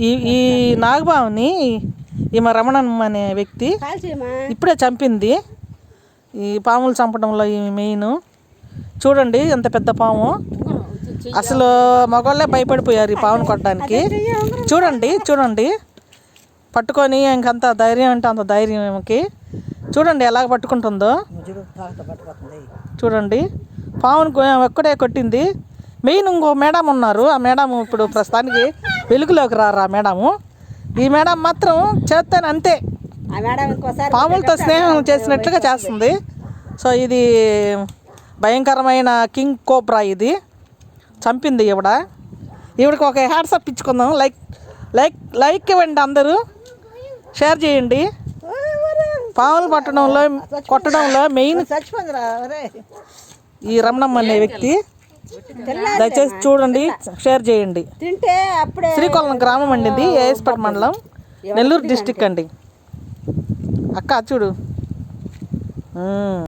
ఈ ఈ నాగబావుని ఈమె రమణమ్మ అనే వ్యక్తి ఇప్పుడే చంపింది. ఈ పాములు చంపడంలో ఈ మెయిన్. చూడండి ఎంత పెద్ద పాము. అసలు మగవాళ్ళే భయపడిపోయారు ఈ పామును కొట్టడానికి. చూడండి చూడండి పట్టుకొని ఇంకంత ధైర్యం అంటే అంత ధైర్యం ఈమెకి. చూడండి ఎలాగ పట్టుకుంటుందో. చూడండి పామును ఒక్కడే కొట్టింది. మెయిన్ ఇంకో మేడం ఉన్నారు. ఆ మేడం ఇప్పుడు ప్రస్తుతానికి వెలుగులోకి రారు. ఆ మేడము, ఈ మేడం మాత్రం చేస్తాను అంతే, పాములతో స్నేహం చేసినట్లుగా చేస్తుంది. సో ఇది భయంకరమైన కింగ్ కోబ్రా. ఇది చంపింది ఈవిడకి ఒక హ్యాట్సప్ ఇచ్చుకుందాం. లైక్ ఇవ్వండి, అందరూ షేర్ చేయండి. పాములు కొట్టడంలో మెయిన్ ఈ రమణమ్మ అనే వ్యక్తి. దయచేసి చూడండి, షేర్ చేయండి. శ్రీకాకుళం గ్రామం అండి ఇది, ఏఎస్పేట మండలం, నెల్లూరు డిస్టిక్ అండి. అక్క చూడు.